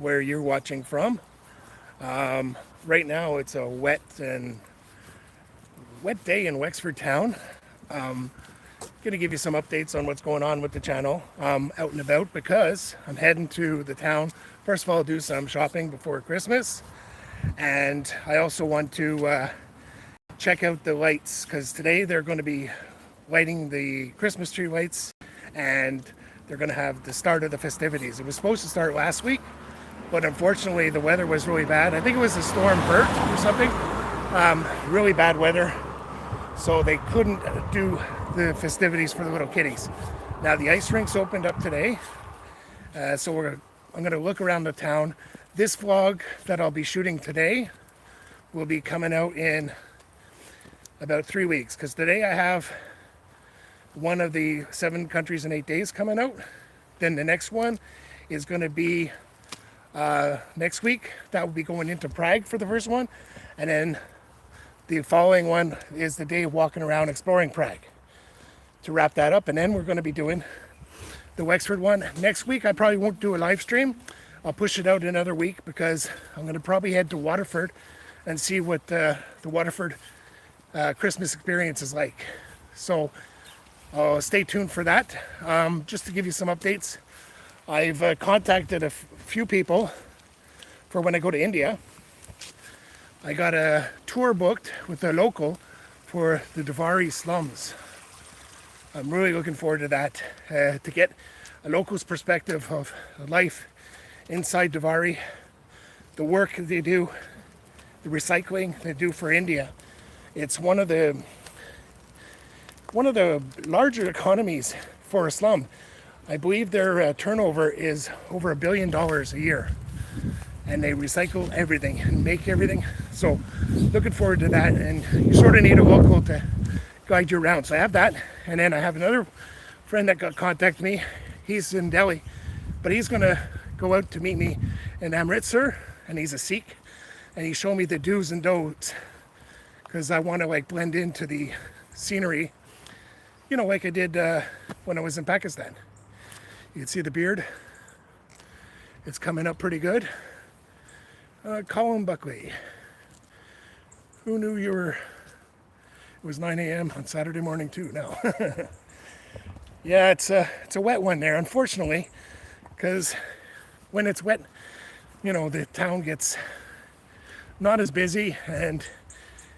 where you're watching from. Right now it's a wet day in Wexford town. Going to give you some updates on what's going on with the channel. Out and about because I'm heading to the town. First of all, do some shopping before Christmas. And I also want to check out the lights because today they're going to be lighting the Christmas tree lights and they're going to have the start of the festivities. It was supposed to start last week, but unfortunately the weather was really bad. I think it was a storm Bert or something. Really bad weather. So they couldn't do the festivities for the little kiddies. Now the ice rinks opened up today. So I'm going to look around the town. This vlog that I'll be shooting today will be coming out in about 3 weeks. Because today I have one of the 7 countries in 8 days coming out. Then the next one is going to be next week. That will be going into Prague for the first one. And then the following one is the day of walking around exploring Prague to wrap that up. And then we're going to be doing the Wexford one. Next week I probably won't do a live stream. I'll push it out another week because I'm going to probably head to Waterford and see what the Waterford Christmas experience is like. So stay tuned for that. Just to give you some updates, I've contacted a few people for when I go to India. I got a tour booked with a local for the Davari slums. I'm really looking forward to that, to get a local's perspective of life inside Davari, the work they do, the recycling they do for India. It's one of the larger economies for a slum. I believe their turnover is over $1 billion a year. And they recycle everything and make everything. So looking forward to that. And you sort of need a local to guide you around. So I have that. And then I have another friend that got contacted me. He's in Delhi, but he's going to go out to meet me in Amritsar. And he's a Sikh. And he showed me the do's and don'ts because I want to like blend into the scenery, you know, like I did when I was in Pakistan. You can see the beard. It's coming up pretty good. Colin Buckley. Who knew you were... It was 9 a.m. on Saturday morning too now. Yeah, it's a wet one there, unfortunately, because when it's wet, you know, the town gets not as busy and,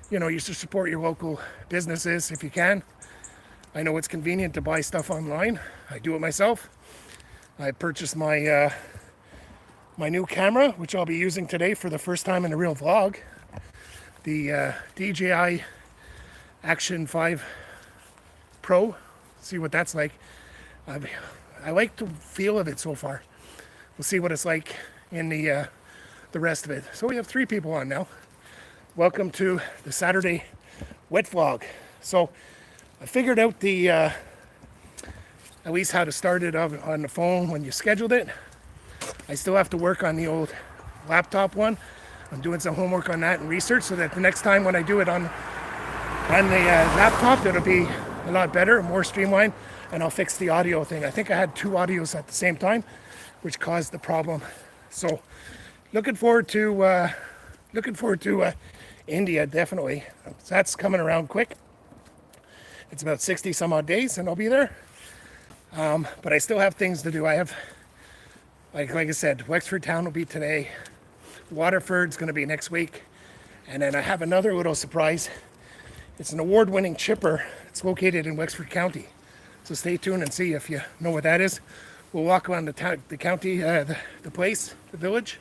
you know, you should support your local businesses if you can. I know it's convenient to buy stuff online. I do it myself. I purchased my new camera, which I'll be using today for the first time in a real vlog. The DJI Action 5 Pro. See what that's like. I like the feel of it so far. We'll see what it's like in the rest of it. So we have 3 people on now. Welcome to the Saturday wet vlog. So I figured out the at least how to start it on the phone when you scheduled it. I still have to work on the old laptop one. I'm doing some homework on that and research so that the next time when I do it on the laptop, it'll be a lot better, more streamlined, and I'll fix the audio thing. I think I had 2 audios at the same time, which caused the problem. So looking forward to India, definitely. So that's coming around quick. It's about 60 some odd days and I'll be there. But I still have things to do. I have, like I said, Wexford town will be today. Waterford's going to be next week. And then I have another little surprise. It's an award-winning chipper. It's located in Wexford County. So stay tuned and see if you know what that is. We'll walk around the county, the place, the village,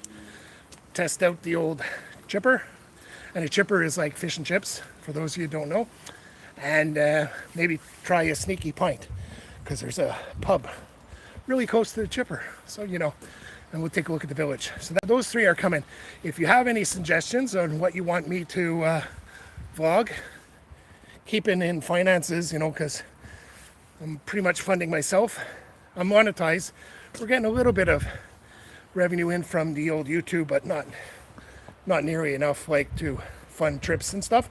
test out the old chipper. And a chipper is like fish and chips, for those of you who don't know. And maybe try a sneaky pint, because there's a pub really close to the chipper. So, you know, and we'll take a look at the village. So those 3 are coming. If you have any suggestions on what you want me to vlog, keeping in finances, you know, because I'm pretty much funding myself. I'm monetized. We're getting a little bit of revenue in from the old YouTube, but not nearly enough like to fund trips and stuff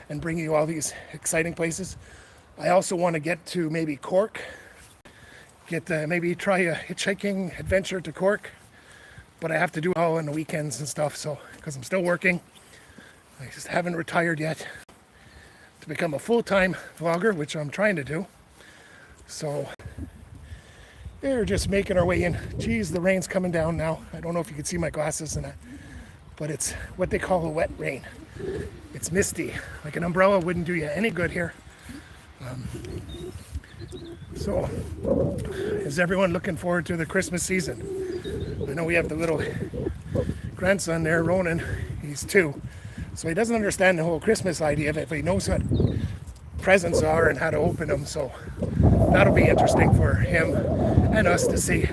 and bring you all these exciting places. I also want to get to maybe Cork, maybe try a hitchhiking adventure to Cork. but I have to do it all on the weekends and stuff. So, because I'm still working, I just haven't retired yet to become a full-time vlogger, which I'm trying to do. So we're just making our way in. Geez, the rain's coming down now. I don't know if you can see my glasses and that, but it's what they call a wet rain. It's misty. Like an umbrella wouldn't do you any good here. So is everyone looking forward to the Christmas season? I know we have the little grandson there, Ronan. He's 2. So he doesn't understand the whole Christmas idea of it, but he knows what presents are and how to open them. So that'll be interesting for him and us to see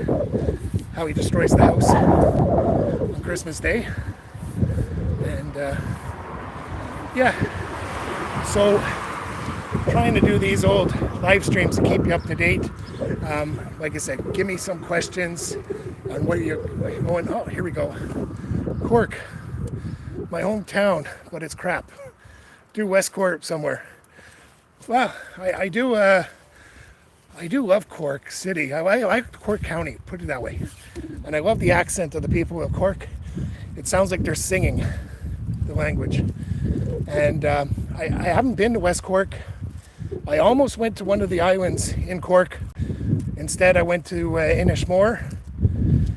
how he destroys the house on Christmas Day. And yeah, so trying to do these old live streams to keep you up to date. Like I said, give me some questions on where you're going. Oh, here we go. Cork, my hometown, but it's crap. Do West Cork somewhere. Well, I do love Cork City. I like Cork County, put it that way. And I love the accent of the people of Cork. It sounds like they're singing the language. And I haven't been to West Cork. I almost went to one of the islands in Cork. Instead, I went to Inishmore.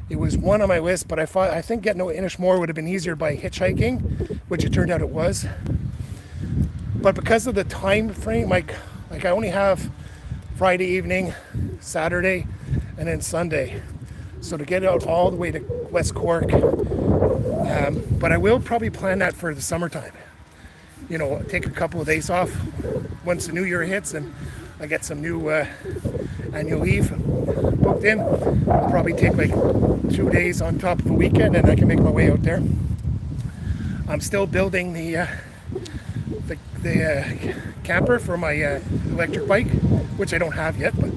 It was one on my list, but I think getting to Inishmore would have been easier by hitchhiking, which it turned out it was. But because of the time frame, like I only have Friday evening, Saturday, and then Sunday. So to get out all the way to West Cork, but I will probably plan that for the summertime. You know, take a couple of days off once the new year hits and I get some new annual leave booked in. I'll probably take like 2 days on top of a weekend and I can make my way out there. I'm still building the camper for my electric bike, which I don't have yet, but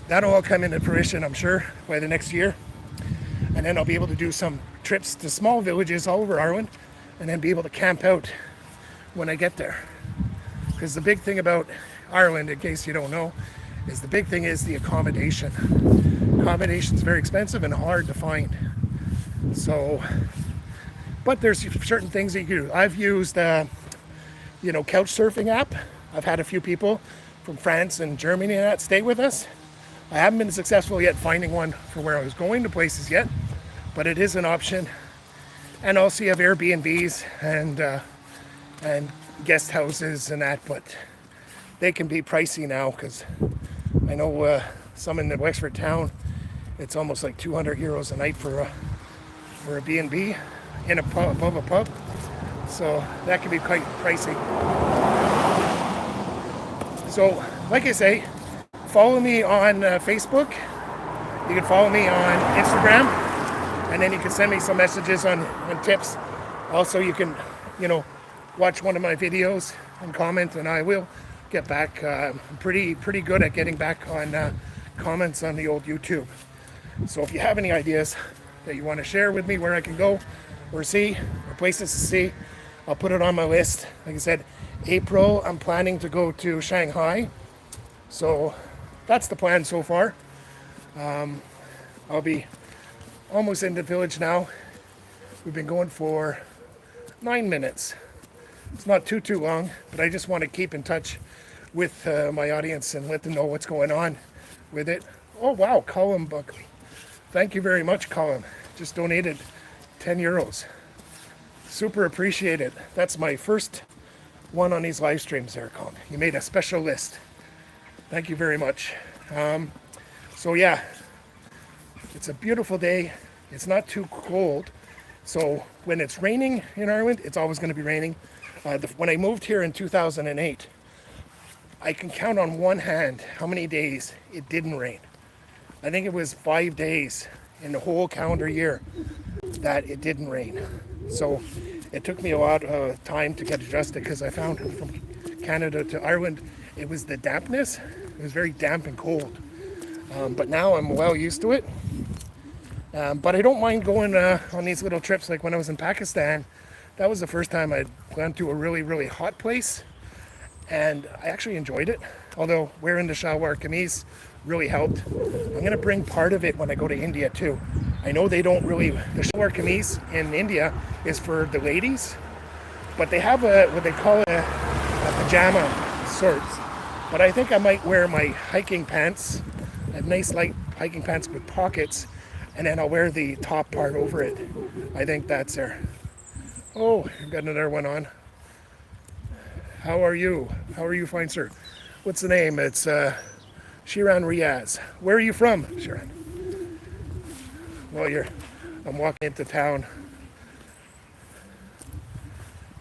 that'll all come into fruition, I'm sure, by the next year. And then I'll be able to do some trips to small villages all over Ireland and then be able to camp out when I get there. Because the big thing about Ireland, in case you don't know, is the big thing is the accommodation. Accommodation is very expensive and hard to find. So, but there's certain things that you can do. I've used, couch surfing app. I've had a few people from France and Germany and that stay with us. I haven't been successful yet finding one for where I was going to places yet, but it is an option. And also you have Airbnbs and guest houses and that, but they can be pricey now because I know some in the Wexford town, it's almost like 200 euros a night for a B&B in a pub, above a pub. So that can be quite pricey. So like I say, follow me on Facebook. You can follow me on Instagram, and then you can send me some messages on tips. Also, you can, watch one of my videos and comment, and I will get back. I'm pretty good at getting back on comments on the old YouTube. So if you have any ideas that you want to share with me where I can go or see, or places to see, I'll put it on my list. Like I said, April, I'm planning to go to Shanghai. So that's the plan so far. I'll be almost in the village now. We've been going for 9 minutes. It's not too long, but I just want to keep in touch with my audience and let them know what's going on with it. Oh wow, Colin Buckley. Thank you very much, Colin. Just donated 10 euros. Super appreciate it. That's my first one on these live streams there, Colin. You made a special list. Thank you very much. So yeah, it's a beautiful day. It's not too cold. So when it's raining in Ireland, it's always going to be raining. When I moved here in 2008, I can count on one hand how many days it didn't rain. I think it was 5 days in the whole calendar year that it didn't rain. So it took me a lot of time to get adjusted because I found from Canada to Ireland, it was the dampness. It was very damp and cold. But now I'm well used to it. But I don't mind going on these little trips. Like when I was in Pakistan, that was the first time I'd gone to a really, really hot place. And I actually enjoyed it. Although wearing the shalwar kameez really helped. I'm going to bring part of it when I go to India too. I know they don't really, the shalwar kameez in India is for the ladies, but they have what they call a pajama sorts. But I think I might wear my hiking pants, a nice light hiking pants with pockets, and then I'll wear the top part over it. I think that's there. Oh, I've got another one on. How are you? How are you, fine sir? What's the name? It's Shiran Riaz. Where are you from, Shiran? Well, I'm walking into town.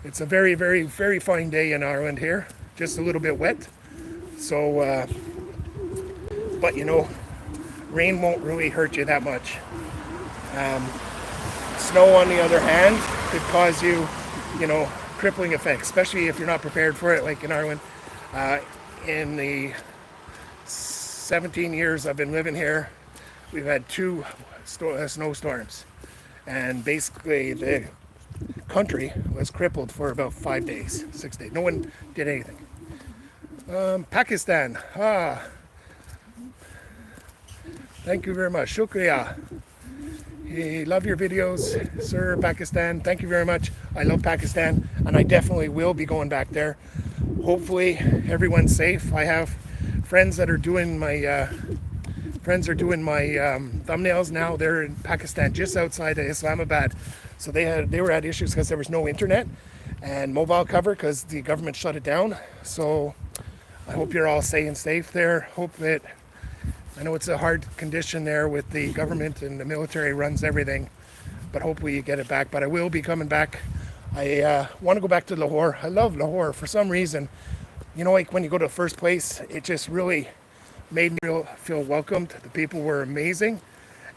It's a very, very, very fine day in Ireland here. Just a little bit wet. So, but you know, rain won't really hurt you that much. Snow, on the other hand, could cause you, you know, crippling effects, especially if you're not prepared for it, like in Ireland. In the 17 years I've been living here, we've had two snowstorms, and basically the country was crippled for about 5 days, 6 days. No one did anything. Pakistan. Thank you very much. Shukriya. Love your videos, sir. Pakistan. Thank you very much. I love Pakistan, and I definitely will be going back there. Hopefully, everyone's safe. I have friends that are doing my thumbnails now. They're in Pakistan, just outside of Islamabad. So they were at issues because there was no internet and mobile cover because the government shut it down. So I hope you're all staying safe there. Hope that, I know it's a hard condition there with the government and the military runs everything, but hopefully you get it back. But I will be coming back. I want to go back to Lahore. I love Lahore for some reason. You know, like when you go to the first place, it just really made me feel welcomed. The people were amazing.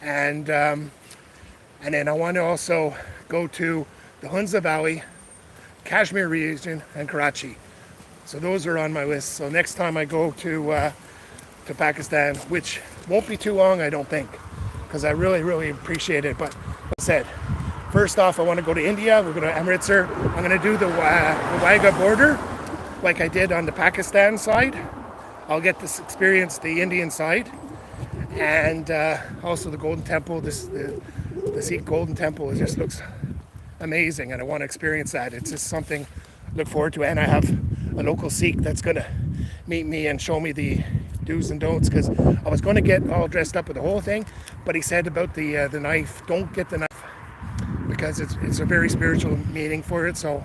And then I want to also go to the Hunza Valley, Kashmir region, and Karachi. So those are on my list. So next time I go to Pakistan, which won't be too long, I don't think, because I really, really appreciate it. But like I said, first off, I want to go to India. We're going to Amritsar. I'm going to do the Wagah border like I did on the Pakistan side. I'll get to experience the Indian side, and also the Golden Temple. The Sikh Golden Temple, it just looks amazing, and I want to experience that. It's just something I look forward to, and I have a local Sikh that's going to meet me and show me the do's and don'ts, because I was going to get all dressed up with the whole thing, but he said about the knife, don't get the knife, because it's a very spiritual meaning for it, so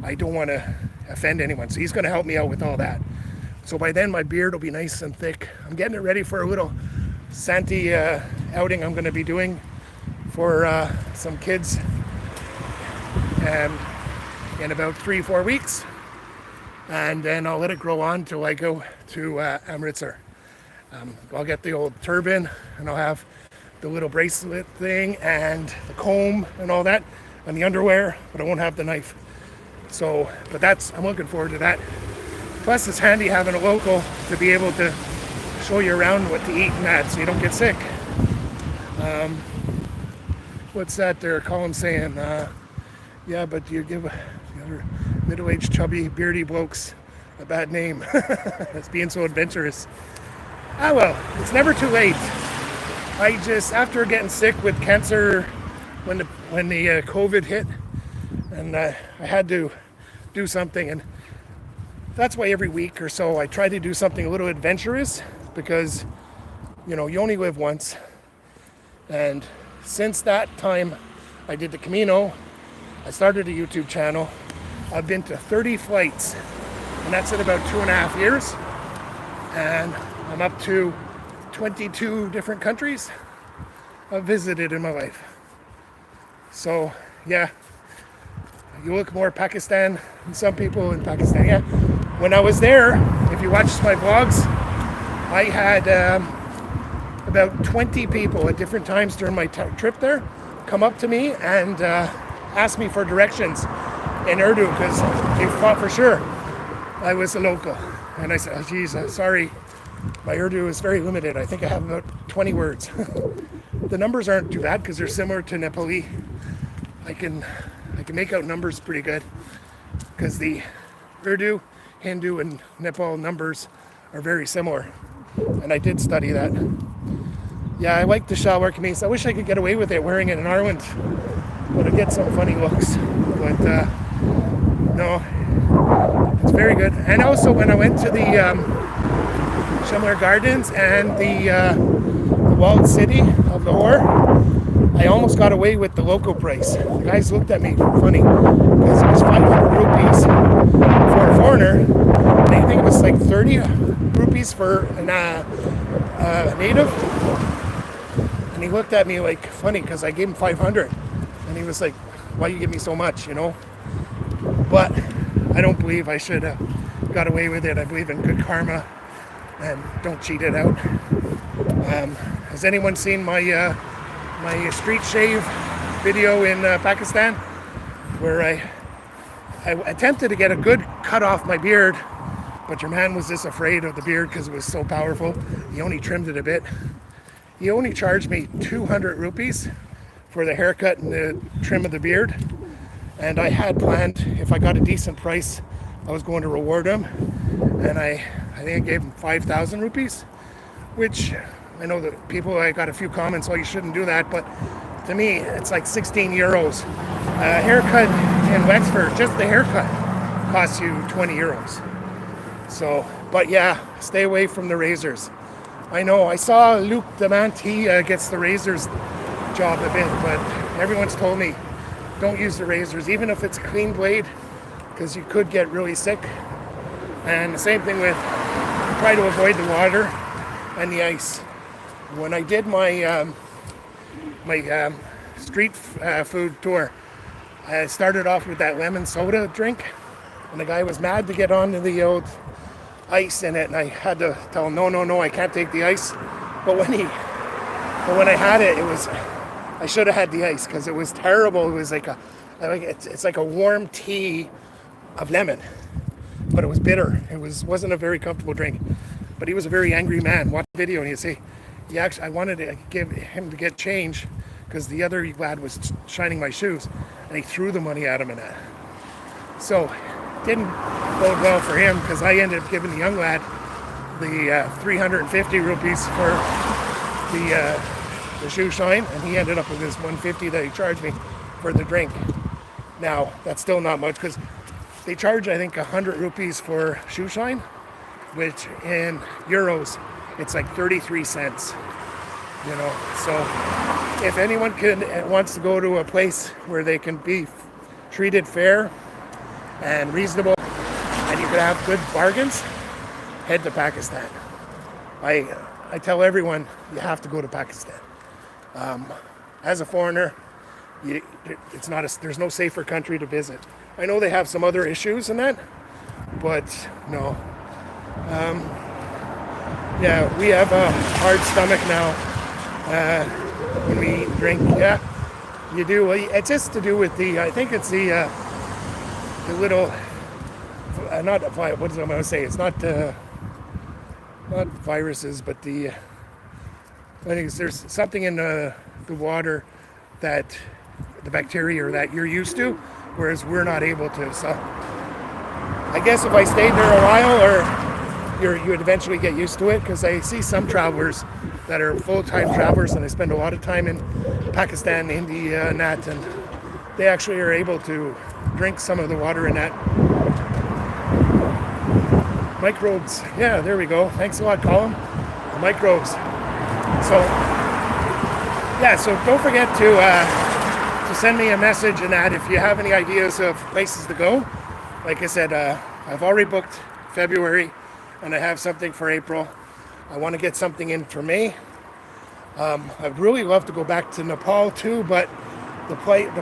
I don't want to offend anyone. So he's going to help me out with all that. So by then my beard will be nice and thick. I'm getting it ready for a little Santi outing I'm going to be doing for some kids in about 3-4 weeks, and then I'll let it grow on till I go to Amritsar. I'll get the old turban, and I'll have the little bracelet thing and the comb and all that and the underwear, but I won't have the knife. So, but I'm looking forward to that. Plus it's handy having a local to be able to show you around what to eat and that, so you don't get sick. What's that there? Colin saying, yeah, but you give the other middle-aged, chubby, beardy blokes a bad name. That's being so adventurous. Ah, well, it's never too late. I just, after getting sick with cancer when the COVID hit, and I had to do something, and that's why every week or so I try to do something a little adventurous, because, you know, you only live once. And since that time I did the Camino, I started a YouTube channel. I've been to 30 flights, and that's in about 2.5 years. And I'm up to 22 different countries I've visited in my life. So, yeah, you look more Pakistan than some people in Pakistan. Yeah, when I was there, if you watched my vlogs, I had about 20 people at different times during my trip there come up to me and ask me for directions in Urdu, because they thought for sure I was a local. And I said, oh, geez, sorry, my Urdu is very limited. I think I have about 20 words. The numbers aren't too bad because they're similar to Nepali. I can make out numbers pretty good, because the Urdu, Hindu, and Nepal numbers are very similar. and I did study that. Yeah, I like the shalwar kameez. I wish I could get away with it wearing it in Ireland, but I get some funny looks. But no, it's very good. And also when I went to the Shumler Gardens and the walled city of Lahore, I almost got away with the local price. The guys looked at me funny because it was 500 rupees for a foreigner, and I think it was like 30 rupees for a native. And he looked at me like funny because I gave him 500, and he was like, "Why you give me so much?" You know. But I don't believe I should have got away with it. I believe in good karma and don't cheat it out. Has anyone seen my my street shave video in Pakistan, where I attempted to get a good cut off my beard, but your man was just afraid of the beard because it was so powerful. He only trimmed it a bit. He only charged me 200 rupees for the haircut and the trim of the beard. And I had planned, if I got a decent price, I was going to reward him. And I think I gave him 5,000 rupees, which I know that people, I got a few comments, oh, you shouldn't do that. But to me, it's like 16 euros. A haircut in Wexford, just the haircut, costs you 20 euros. So, but yeah, stay away from the razors. I know, I saw Luke Demant, he gets the razors job a bit, but everyone's told me don't use the razors, even if it's a clean blade, because you could get really sick. And the same thing with, try to avoid the water and the ice. When I did my street food tour, I started off with that lemon soda drink, and the guy was mad to get onto the old ice in it, and I had to tell him, no, I can't take the ice. But when I had it, I should have had the ice because it was terrible. It was like it's like a warm tea of lemon, but it was bitter. Wasn't a very comfortable drink. But he was a very angry man. Watch the video and he'd say, I wanted to give him to get change because the other lad was shining my shoes, and he threw the money at him and that. So didn't bode well for him because I ended up giving the young lad the 350 rupees for the shoe shine, and he ended up with this 150 that he charged me for the drink. Now that's still not much because they charge, I think, 100 rupees for shoe shine, which in euros it's like 33 cents. You know, so if anyone wants to go to a place where they can be treated fair and reasonable, and you could have good bargains, head to Pakistan. I tell everyone you have to go to Pakistan. As a foreigner, there's no safer country to visit. I know they have some other issues in that, but no. Yeah, we have a hard stomach now when we eat and drink. Yeah, you do. It's just to do with I think it's the little, not what am I going to say? It's not viruses, but I think there's something in the water that the bacteria that you're used to, whereas we're not able to. So I guess if I stayed there a while, or you would eventually get used to it, because I see some travelers that are full-time travelers and they spend a lot of time in Pakistan, India, and that, and they actually are able to drink some of the water in that. Microbes, yeah, there we go. Thanks a lot, Colin. The microbes. So, yeah, so don't forget to send me a message and that if you have any ideas of places to go. Like I said, I've already booked February, and I have something for April. I want to get something in for May. I'd really love to go back to Nepal too, but the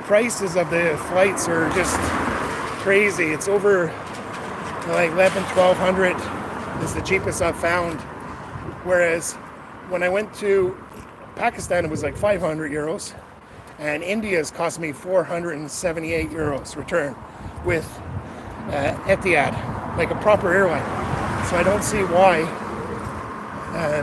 prices of the flights are just crazy. It's over like 1,100-1,200 is the cheapest I've found. Whereas when I went to Pakistan, it was like 500 euros, and India's cost me 478 euros return with Etihad, like a proper airline. So I don't see why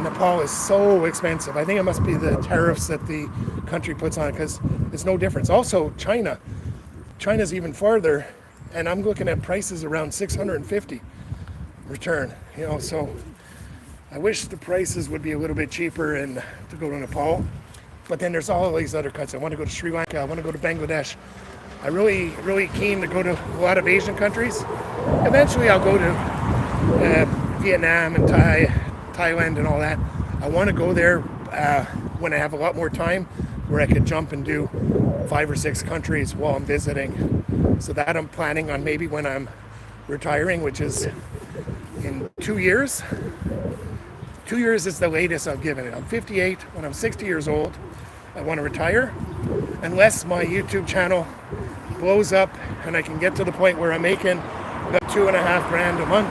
Nepal is so expensive. I think it must be the tariffs that the country puts on, because it's no difference. Also, China's even farther, and I'm looking at prices around 650 return. You know, so I wish the prices would be a little bit cheaper and to go to Nepal. But then there's all these other countries. I want to go to Sri Lanka. I want to go to Bangladesh. I'm really keen to go to a lot of Asian countries. Eventually I'll go to Vietnam and Thailand and all that. I want to go there when I have a lot more time, where I could jump and do 5 or 6 countries while I'm visiting. So that I'm planning on maybe when I'm retiring, which is in 2 years. 2 years is the latest I've given it. I'm 58. When I'm 60 years old, I want to retire, unless my YouTube channel blows up and I can get to the point where I'm making about $2,500 a month,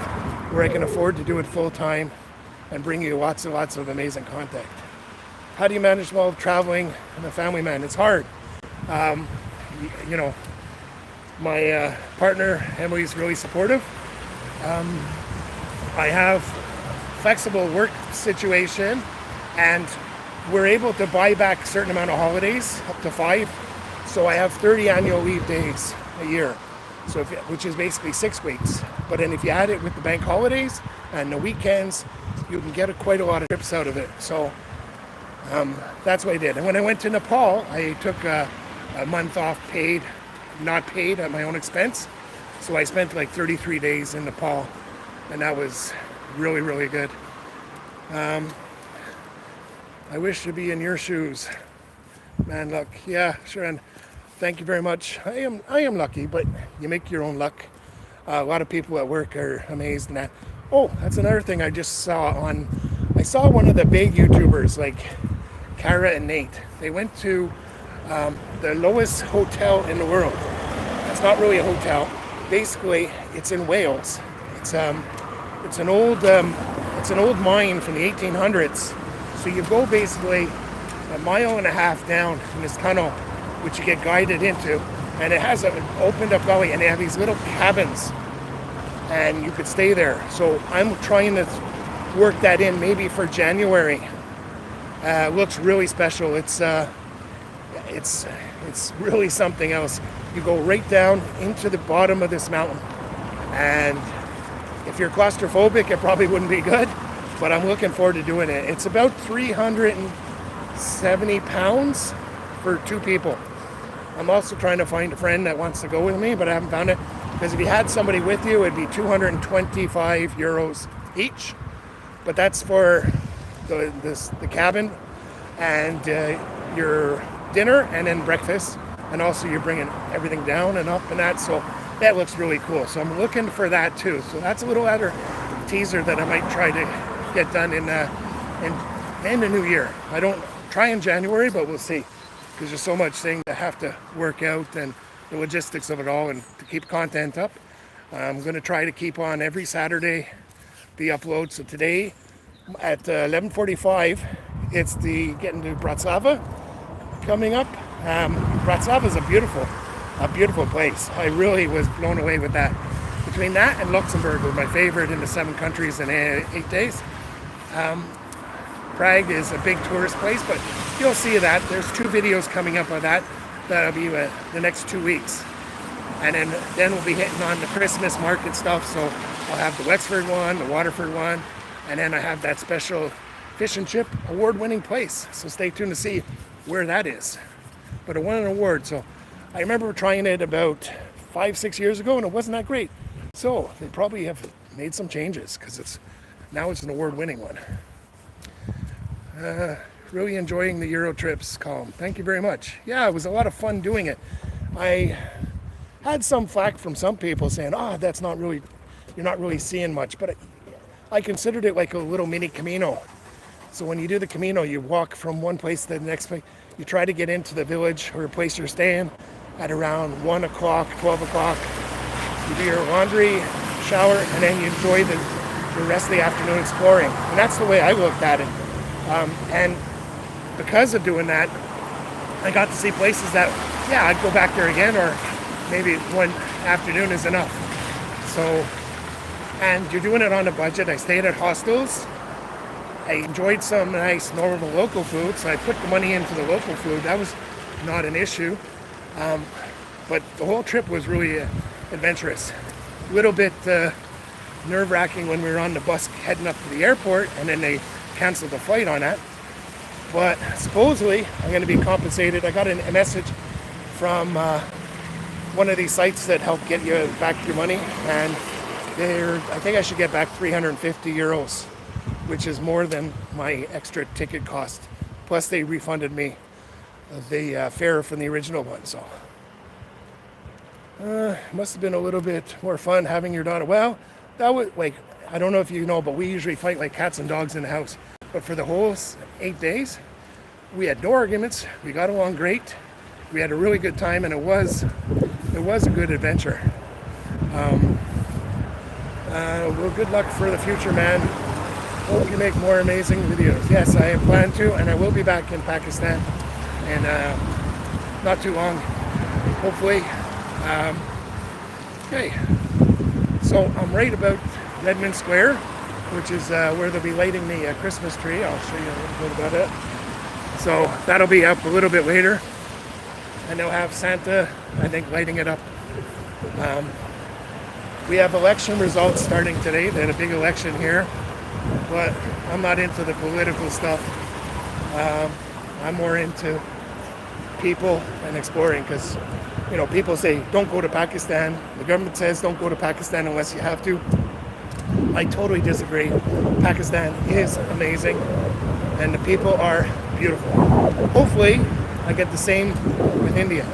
where I can afford to do it full time and bring you lots and lots of amazing content. How do you manage while traveling and a family man? It's hard. You know, my partner Emily's really supportive. I have flexible work situation, and we're able to buy back a certain amount of holidays, up to 5. So I have 30 annual leave days a year, so which is basically 6 weeks. But then if you add it with the bank holidays and the weekends, you can get quite a lot of trips out of it. So that's what I did. And when I went to Nepal, I took a month off paid, not paid, at my own expense. So I spent like 33 days in Nepal, and that was really good. I wish to be in your shoes, man. Luck, yeah, sure. And thank you very much. I am lucky, but you make your own luck. A lot of people at work are amazed in that. Oh, that's another thing I just saw on. I saw one of the big YouTubers like Cara and Nate. They went to the lowest hotel in the world. It's not really a hotel. Basically, it's in Wales. It's an old mine from the 1800s. So you go basically 1.5 miles down in this tunnel, which you get guided into, and it has an opened up gully, and they have these little cabins, and you could stay there. So I'm trying to work that in maybe for January. Looks really special. It's really something else. You go right down into the bottom of this mountain, and if you're claustrophobic, it probably wouldn't be good, but I'm looking forward to doing it. It's about 370 pounds for 2 people. I'm also trying to find a friend that wants to go with me, but I haven't found it, because if you had somebody with you, it'd be 225 euros each. But that's for the cabin and your dinner and then breakfast, and also you're bringing everything down and up and that. So that looks really cool. So I'm looking for that too. So that's a little other teaser that I might try to get done in the new year. I don't try in January, but we'll see, because there's so much thing to have to work out and the logistics of it all, and to keep content up. I'm going to try to keep on every Saturday the upload. So today at 11:45, it's the getting to Bratislava coming up. Bratislava is a beautiful place. I really was blown away with that. Between that and Luxembourg was my favorite in the 7 countries in 8 days. Prague is a big tourist place, but you'll see that. There's 2 videos coming up of that. That'll be the next 2 weeks. And then we'll be hitting on the Christmas market stuff. So I'll have the Wexford one, the Waterford one, and then I have that special fish and chip award-winning place. So stay tuned to see where that is. But it won an award. So I remember trying it about 5-6 years ago, and it wasn't that great. So they probably have made some changes, because now it's an award-winning one. Really enjoying the Euro trips, Colin. Thank you very much. Yeah, it was a lot of fun doing it. I had some flack from some people saying, that's not really, you're not really seeing much. But I considered it like a little mini Camino. So when you do the Camino, you walk from one place to the next place. You try to get into the village or a place you're staying at around 1 o'clock, 12 o'clock. You do your laundry, shower, and then you enjoy the rest of the afternoon exploring. And that's the way I looked at it. And because of doing that, I got to see places that, I'd go back there again, or maybe one afternoon is enough. So, and you're doing it on a budget. I stayed at hostels. I enjoyed some nice normal local food, so I put the money into the local food. That was not an issue. But the whole trip was really adventurous. A little bit nerve-wracking when we were on the bus heading up to the airport, and then they canceled the flight on that. But supposedly I'm going to be compensated. I got a message from one of these sites that help get you back your money, and I think I should get back 350 euros, which is more than my extra ticket cost. Plus they refunded me the fare from the original one. So it must have been a little bit more fun having your daughter. Well, that was like, I don't know if you know, but we usually fight like cats and dogs in the house. But for the whole 8 days, we had no arguments. We got along great. We had a really good time, and it was a good adventure. Well, good luck for the future, man. Hope you make more amazing videos. Yes, I plan to, and I will be back in Pakistan, and not too long, hopefully. Okay, so I'm right about Redmond Square, which is where they'll be lighting the Christmas tree. I'll show you a little bit about it. So that'll be up a little bit later, and they'll have Santa, I think, lighting it up. We have election results starting today. They had a big election here, but I'm not into the political stuff. I'm more into people and exploring, because people say don't go to Pakistan. The government says don't go to Pakistan unless you have to. I totally disagree. Pakistan is amazing, and the people are beautiful. Hopefully I get the same with India.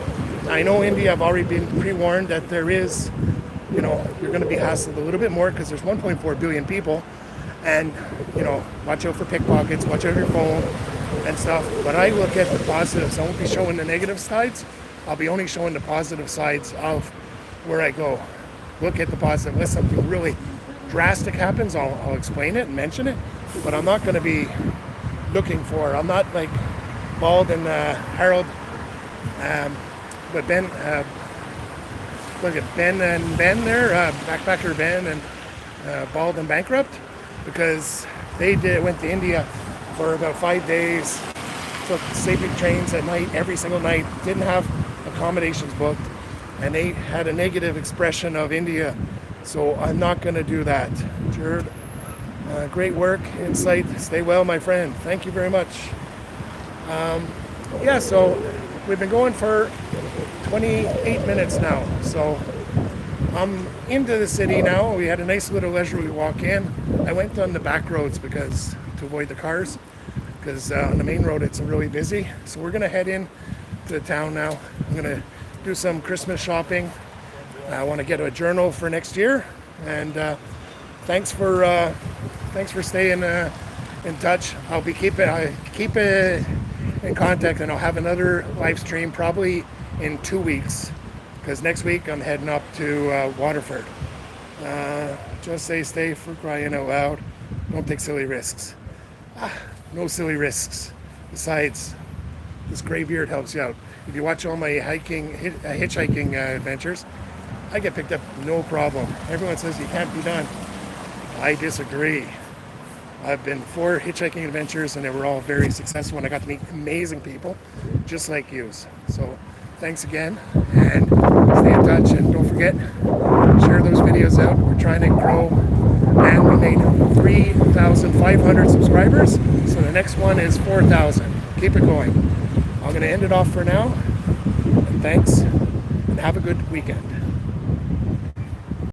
I know India, I've already been pre-warned that there is, you're going to be hassled a little bit more because there's 1.4 billion people, and watch out for pickpockets, watch out for your phone and stuff. But I look at the positives. I won't be showing the negative sides. I'll be only showing the positive sides of where I go. Look at the positive. Unless something really drastic happens, I'll explain it and mention it, but I'm not going to be looking for. I'm not like Bald and Harold, but Ben. Look at Ben and Ben there, Backpacker Ben and Bald and Bankrupt, because they went to India for about 5 days, took sleeping trains at night, every single night, didn't have accommodations booked, and they had a negative expression of India. So I'm not going to do that. Jared, great work, insight. Stay well, my friend. Thank you very much. Yeah, so we've been going for 28 minutes now. So I'm into the city now. We had a nice little leisurely walk in. I went on the back roads to avoid the cars, because on the main road it's really busy. So we're going to head in to the town now. I'm going to do some Christmas shopping. I want to get a journal for next year, and thanks for staying in touch. I'll keep in contact, and I'll have another live stream probably in 2 weeks, because next week I'm heading up to Waterford. Just stay for crying out loud. Don't take silly risks. No silly risks. Besides, this gray beard helps you out. If you watch all my hitchhiking adventures, I get picked up no problem. Everyone says you can't be done. I disagree. I've been 4 hitchhiking adventures, and they were all very successful, and I got to meet amazing people just like you. So thanks again, and stay in touch, and don't forget, share those videos out. We're trying to grow, and we made 3,500 subscribers, so the next one is 4,000. Keep it going. I'm going to end it off for now, and thanks, and have a good weekend.